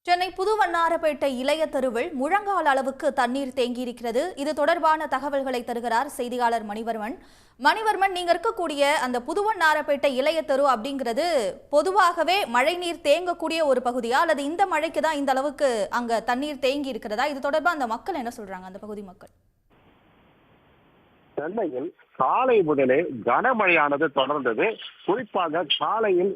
சென்னை புதுவண்ணாரப்பேட்டை இளைய தெருவில் முழங்கால் அளவுக்கு தண்ணீர் தேங்கியிருக்கிறது. இது தொடர்பான தகவல்களை தருகிறார் செய்தியாளர் மணிவர்மன். மணிவர்மன், நீங்க இருக்கக்கூடிய அந்த புதுவண்ணாரப்பேட்டை இளைய தெரு அப்படிங்கிறது பொதுவாகவே மழைநீர் தேங்கக்கூடிய ஒரு பகுதியா, அல்லது இந்த மழைக்கு தான் இந்த அளவுக்கு அங்க தண்ணீர் தேங்கி இருக்கிறதா? இது தொடர்பா அந்த மக்கள் என்ன சொல்றாங்க, அந்த பகுதி மக்கள்? சென்னையில் காலை முதலே கனமழையானது தொடர்ந்தது. குறிப்பாக காலையில்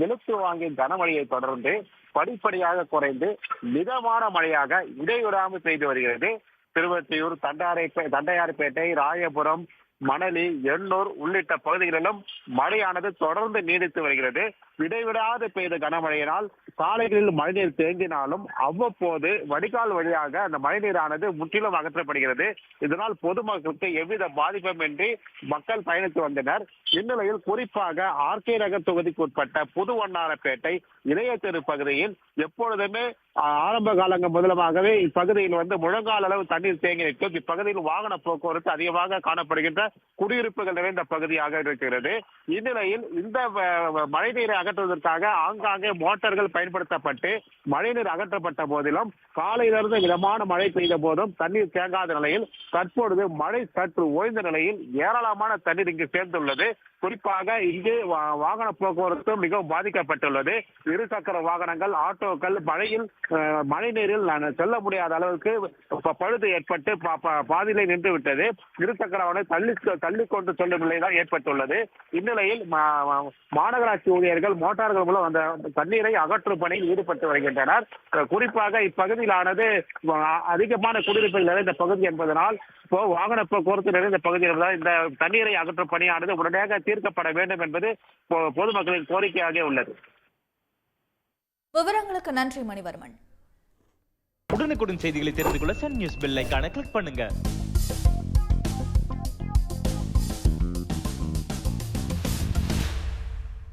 வெளுத்து வாங்கிய கனமழையை தொடர்ந்து படிப்படியாக குறைந்து மிதமான மழையாக இடைவிடாமல் பெய்து வருகிறது. திருவொற்றியூர், தண்டையார்பேட்டை, ராயபுரம், மணலி, எண்ணூர் உள்ளிட்ட பகுதிகளிலும் மழையானது தொடர்ந்து நீடித்து வருகிறது. இடைவிடாது பெய்த கனமழையினால் சாலைகளில் மழைநீர் தேங்கினாலும் அவ்வப்போது வடிகால் வழியாக அந்த மழைநீரானது முற்றிலும் அகற்றப்படுகிறது. இதனால் பொதுமக்களுக்கு எவ்வித பாதிப்புமின்றி மக்கள் பயணித்து வந்தனர். இந்நிலையில் குறிப்பாக ஆர்கே நகர் தொகுதிக்கு உட்பட்ட புதுவண்ணாரப்பேட்டை இளைய தெரு பகுதியில் எப்பொழுதுமே ஆரம்ப காலங்கள் முதலமாகவே இப்பகுதியில் முழங்கால் அளவு தண்ணீர் தேங்கி நிற்கும். இப்பகுதியில் வாகன போக்குவரத்து அதிகமாக காணப்படுகின்ற குடியிருப்புகள் நிறைந்த பகுதியாக இருக்கிறது. இந்நிலையில் இந்த மழைநீரை அகற்றுவதற்காக ஆங்காங்கே மோட்டார்கள் பயன்படுத்தப்பட்டு மழைநீர் அகற்றப்பட்ட போதிலும் காலையிலிருந்து மிதமான மழை பெய்த போதும் தண்ணீர் தேங்காத நிலையில் தற்பொழுது மழை சற்று ஓய்ந்த நிலையில் ஏராளமான தண்ணீர் இங்கு சேர்ந்துள்ளது. குறிப்பாக இங்கு வாகன போக்குவரத்து மிகவும் பாதிக்கப்பட்டுள்ளது. இருசக்கர வாகனங்கள், ஆட்டோக்கள் மழை நீரில் செல்ல முடியாத அளவுக்கு பழுது ஏற்பட்டு பாதியிலே நின்று விட்டது. இருசக்கர வாகனம் தள்ளிக்கொண்டு செல்லும் நிலைதான் ஏற்பட்டுள்ளது. இந்நிலையில் மாநகராட்சி ஊழியர்கள் மோட்டார்கள் மூலம் அந்த தண்ணீரை அகற்றும் பணியில் ஈடுபட்டு வருகின்றனர். குறிப்பாக இப்பகுதியிலானது அதிகமான குடியிருப்புகள் நிறைந்த பகுதி என்பதனால் வாகன போக்குவரத்து நிறைந்த பகுதி என்பதால் இந்த தண்ணீரை அகற்றும் பணியானது உடனடியாக தீர்க்கப்பட வேண்டும் என்பது பொதுமக்களின் கோரிக்கையாக உள்ளது. விவரங்களுக்கு நன்றி மணிவர்மன். உடனுக்குடன் செய்திகளை தெரிந்து கொள்ள சன் நியூஸ் பெல் ஐகானை கிளிக் பண்ணுங்க.